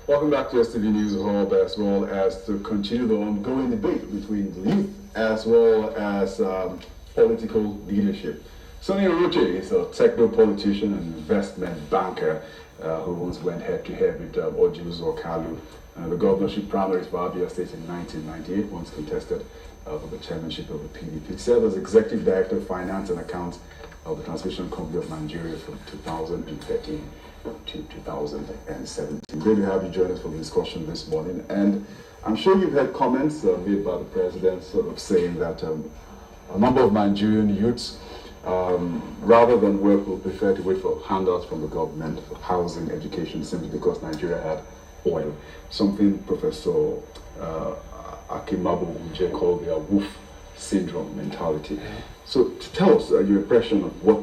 Welcome back to STV News Hub, as well as to continue the ongoing debate between the youth as well as political leadership. Sonny Iroche is a techno-politician and investment banker who once went head-to-head with Ojus Okalu. The governorship primaries for Abia State in 1998, once contested for the chairmanship of the PDP. Served as Executive Director of Finance and Accounts of the Transmission Company of Nigeria from 2013 to 2017. Great to have you join us for the discussion this morning. And I'm sure you've had comments made by the president sort of saying that a number of Nigerian youths, rather than work, will prefer to wait for handouts from the government for housing, education, simply because Nigeria had oil. Something Professor Akimabu Uje called the wolf syndrome mentality. So to tell us your impression of what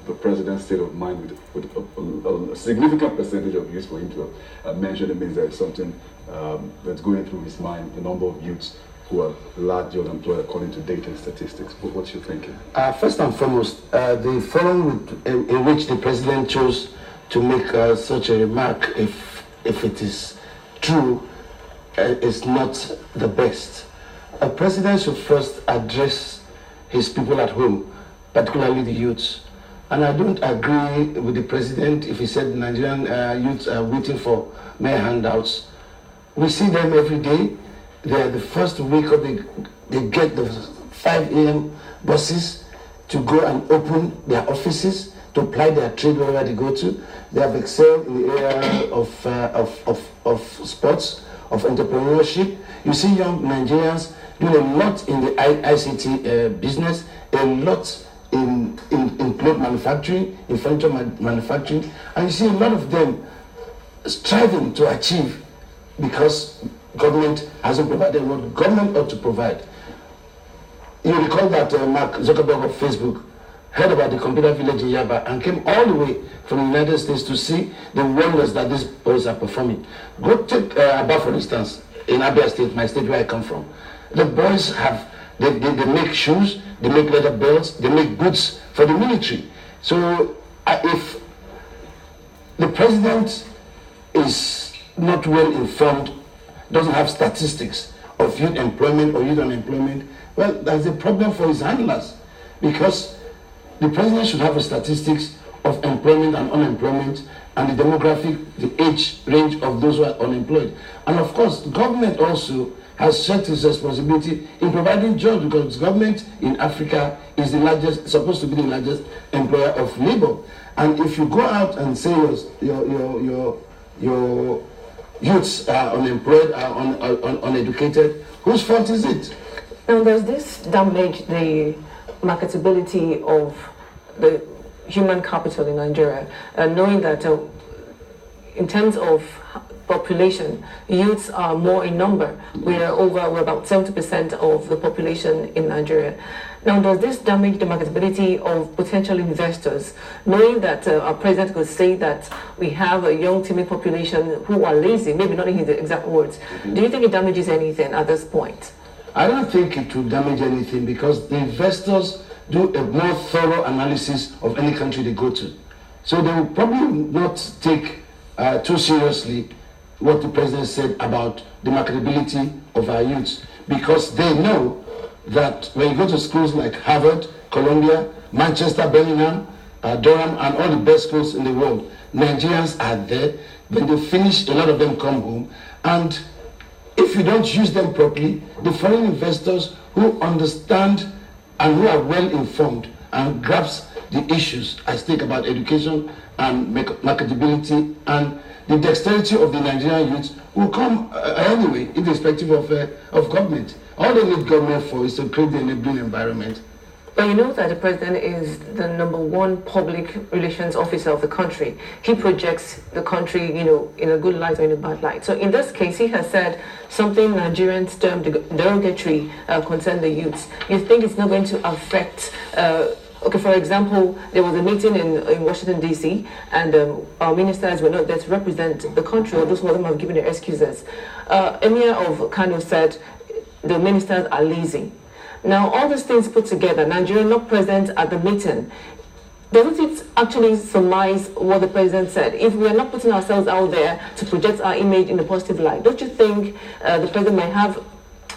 the president's state of mind with a significant percentage of youth for him to have mentioned, it means there is something that's going through his mind, the number of youths who are largely unemployed according to data and statistics. But what's your thinking? First and foremost, the forum in which the president chose to make such a remark, if it is true, is not the best. A president should first address his people at home, particularly the youths. And I don't agree with the president if he said the Nigerian youths are waiting for mere handouts. We see them every day. They are the first week of they get the 5 a.m. buses to go and open their offices, to apply their trade wherever they go to. They have excelled in the area of sports, of entrepreneurship. You see young Nigerians doing a lot in the ICT business, a lot in cloth manufacturing, in furniture manufacturing, and you see a lot of them striving to achieve because government hasn't provided what government ought to provide. You recall that Mark Zuckerberg of Facebook heard about the computer village in Yaba and came all the way from the United States to see the wonders that these boys are performing. Go take Aba, for instance, in Abia State, my state where I come from. The boys they make shoes, they make leather belts, they make boots for the military. So if the president is not well informed, doesn't have statistics of youth employment or youth unemployment, well, that's a problem for his handlers, because the president should have a statistics of employment and unemployment and the demographic, the age range of those who are unemployed. And of course, government also has set its responsibility in providing jobs, because government in Africa is the largest, supposed to be the largest employer of labor. And if you go out and say your youths are unemployed, are uneducated, whose fault is it? Now, does this damage the marketability of the human capital in Nigeria, knowing that in terms of population, youths are more in number? We're about 70% of the population in Nigeria. Now, does this damage the marketability of potential investors, knowing that our president could say that we have a young, timid population who are lazy, maybe not in his exact words? Do you think it damages anything at this point? I don't think it will damage anything, because the investors do a more thorough analysis of any country they go to. So they will probably not take too seriously what the president said about the marketability of our youths, because they know that when you go to schools like Harvard, Columbia, Manchester, Birmingham, Durham, and all the best schools in the world, Nigerians are there. When they finish, a lot of them come home. And if you don't use them properly, the foreign investors who understand and who are well informed and grasp the issues at stake about education and marketability and the dexterity of the Nigerian youth will come anyway, irrespective of government. All they need government for is to create the enabling environment. But you know that the president is the #1 public relations officer of the country. He projects the country, in a good light or in a bad light. So in this case, he has said something Nigerians termed derogatory concerning the youths. You think it's not going to affect? Okay, for example, there was a meeting in Washington, D.C., and our ministers were not there to represent the country, or those of them have given their excuses. Emir of Kano said the ministers are lazy. Now, all these things put together, Nigeria not present at the meeting, doesn't it actually surmise what the president said? If we are not putting ourselves out there to project our image in a positive light, don't you think the president might have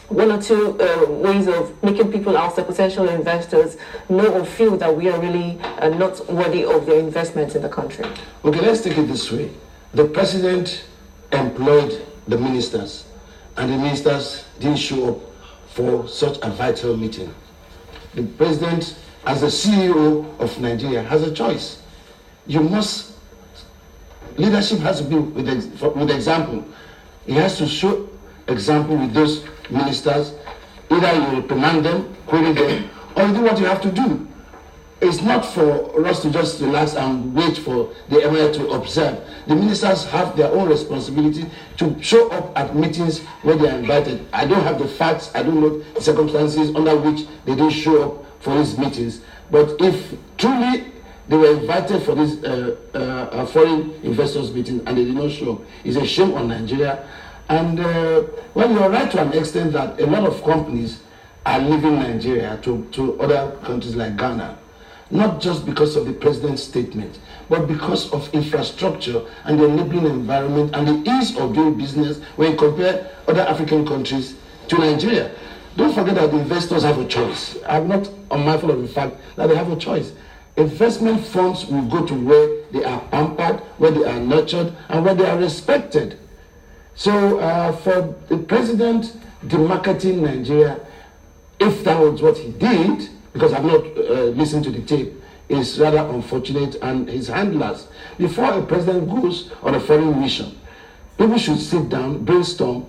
one or two ways of making people outside, potential investors, know or feel that we are really not worthy of their investment in the country? Okay, let's take it this way. The president employed the ministers, and the ministers didn't show up for such a vital meeting. The president, as the CEO of Nigeria, has a choice. Leadership has to be with example. He has to show example with those ministers. Either you reprimand them, query them, or you do what you have to do. It's not for us to just relax and wait for the emir to observe. The ministers have their own responsibility to show up at meetings where they are invited. I don't have the facts, I don't know the circumstances under which they didn't show up for these meetings. But if truly they were invited for this foreign investors meeting and they did not show up, it's a shame on Nigeria. And well, you're right to an extent that a lot of companies are leaving Nigeria to other countries like Ghana. Not just because of the president's statement, but because of infrastructure and the enabling environment and the ease of doing business when you compare other African countries to Nigeria. Don't forget that the investors have a choice. I'm not unmindful of the fact that they have a choice. Investment funds will go to where they are pampered, where they are nurtured, and where they are respected. So for the president demarketing Nigeria, if that was what he did, because I've not listened to the tape, is rather unfortunate, and his handlers, before a president goes on a foreign mission, people should sit down, brainstorm,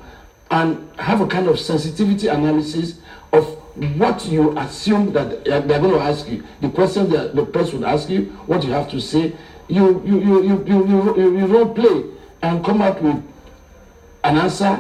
and have a kind of sensitivity analysis of what you assume that they're going to ask you, the question that the press would ask you, what you have to say. You role play and come out with an answer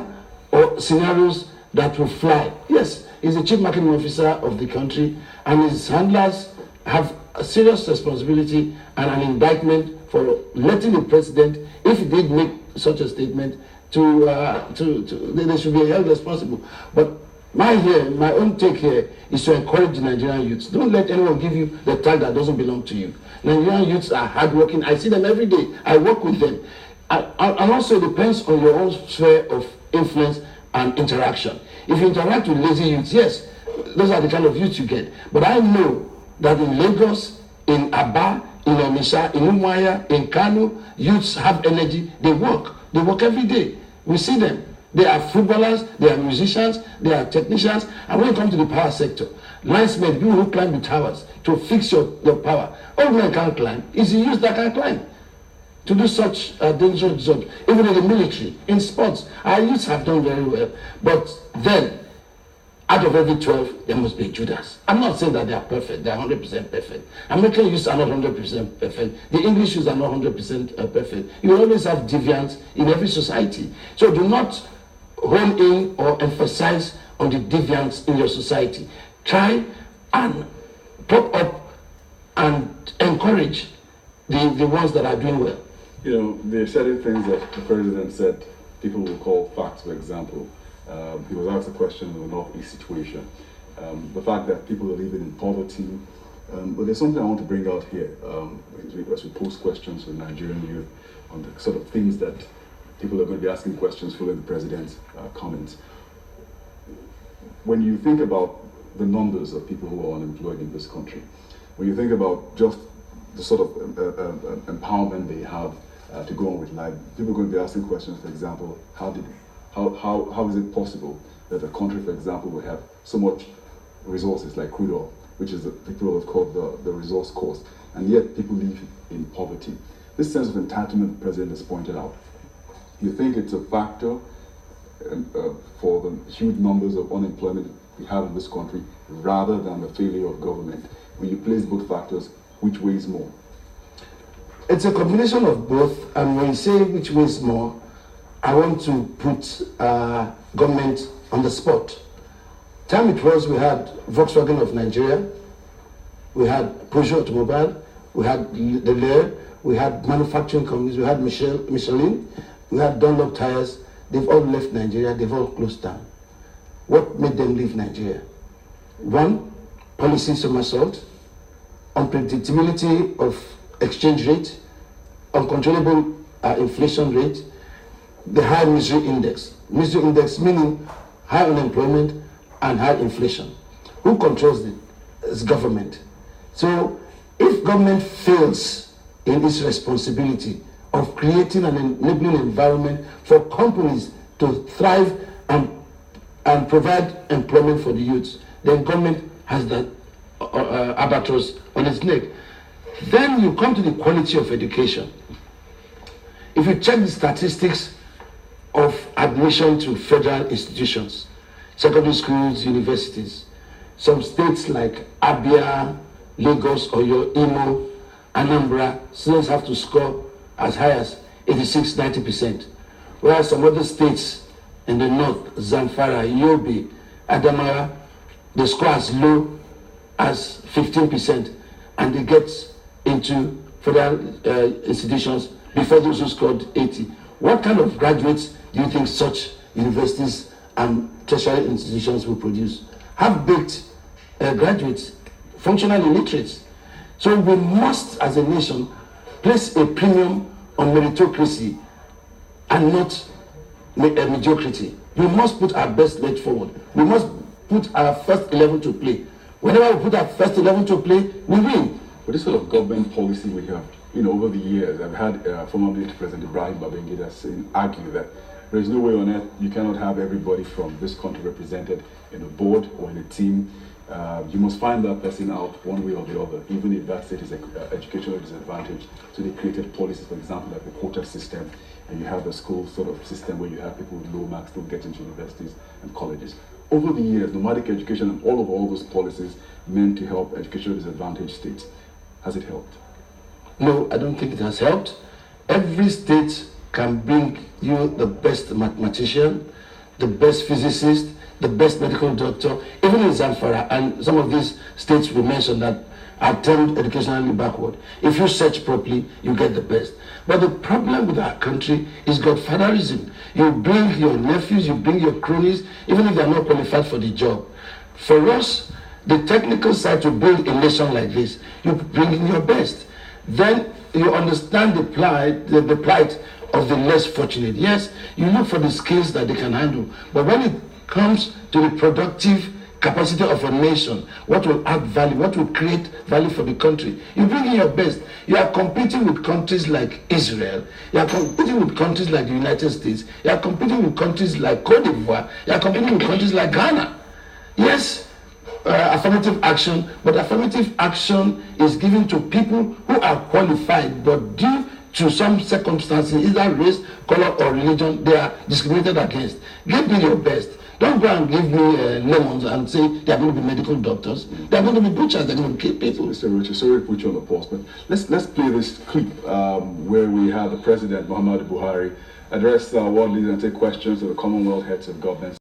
or scenarios that will fly. Yes, he's the chief marketing officer of the country, and his handlers have a serious responsibility and an indictment for letting the president, if he did make such a statement, they should be held responsible. But my own take here is to encourage the Nigerian youths. Don't let anyone give you the tag that doesn't belong to you. Nigerian youths are hardworking. I see them every day. I work with them. And also it depends on your own sphere of influence and interaction. If you interact with lazy youths, yes, those are the kind of youths you get. But I know that in Lagos, in Aba, in Onitsha, in Umuahia, in Kano, youths have energy. They work every day. We see them. They are footballers, they are musicians, they are technicians. And when you come to the power sector, linesmen, people who climb the towers to fix your power. Old men can't climb. It's the youth that can climb to do such dangerous jobs. Even in the military, in sports, our youths have done very well. But then, out of every 12, there must be Judas. I'm not saying that they are perfect. They are 100% perfect. American youths are not 100% perfect. The English youths are not 100% perfect. You will always have deviants in every society. So do not hone in or emphasize on the deviants in your society. Try and pop up and encourage the ones that are doing well. You know, there are certain things that the president said people will call facts. For example, he was asked a question on the Northeast situation. The fact that people are living in poverty. But there's something I want to bring out here as we post questions to the Nigerian youth on the sort of things that people are going to be asking questions following the president's comments. When you think about the numbers of people who are unemployed in this country, when you think about just the sort of empowerment they have to go on with life, people are going to be asking questions. For example, how is it possible that a country, for example, will have so much resources like crude oil, which is people have called the resource cost, and yet people live in poverty? This sense of entitlement the president has pointed out. You think it's a factor for the huge numbers of unemployment we have in this country, rather than the failure of government? When you place both factors, which weighs more? It's a combination of both, and when you say which weighs more, I want to put government on the spot. Time it was, we had Volkswagen of Nigeria, we had Peugeot Automobile, we had the Lear, we had manufacturing companies, we had Michelin, we had Dunlop Tires. They've all left Nigeria, they've all closed down. What made them leave Nigeria? One, policy somersault. unpredictability of exchange rate, uncontrollable inflation rate, the high misery index. Misery index meaning high unemployment and high inflation. Who controls it? It's government. So if government fails in its responsibility of creating an enabling environment for companies to thrive and provide employment for the youths, then government has that albatross on its neck. Then you come to the quality of education. If you check the statistics of admission to federal institutions, secondary schools, universities, some states like Abia, Lagos, Oyo, Imo, Anambra, students have to score as high as 86-90%. Whereas some other states in the north, Zamfara, Yobe, Adamawa, they score as low as 15%, and they get into federal institutions before those who scored 80. What kind of graduates do you think such universities and tertiary institutions will produce? Half-baked graduates, functional illiterates. So we must, as a nation, place a premium on meritocracy and not mediocrity. We must put our best leg forward. We must put our first 11 to play. Whenever we put our first 11 to play, we win. But this sort of government policy we have, over the years, I've had former military President Ibrahim Babangida argue that there is no way on earth you cannot have everybody from this country represented in a board or in a team. You must find that person out one way or the other, even if that state is educationally disadvantaged. So they created policies, for example, like the quota system, and you have a school sort of system where you have people with low marks still get into universities and colleges. Over the years, nomadic education and all those policies meant to help educationally disadvantaged states. Has it helped? No, I don't think it has helped. Every state can bring you the best mathematician, the best physicist, the best medical doctor, even in Zamfara and some of these states we mentioned that are termed educationally backward. If you search properly, you get the best. But the problem with our country is godfatherism. You bring your nephews, you bring your cronies, even if they are not qualified for the job. For us, the technical side to build a nation like this, you bring in your best. Then you understand the plight of the less fortunate. Yes, you look for the skills that they can handle. But when it comes to the productive capacity of a nation, what will add value, what will create value for the country, you bring in your best. You are competing with countries like Israel, you are competing with countries like the United States, you are competing with countries like Cote d'Ivoire, you are competing with countries like Ghana. Yes, affirmative action, but affirmative action is given to people who are qualified, but due to some circumstances, either race, color, or religion, they are discriminated against. Give me your best. Don't go and give me lemons and say they are going to be medical doctors. They are going to be butchers. They are going to kill people. Mr. Iroche, sorry to put you on the pause, but let's play this clip where we have the President, Muhammadu Buhari, address world leaders and take questions to the Commonwealth heads of governments.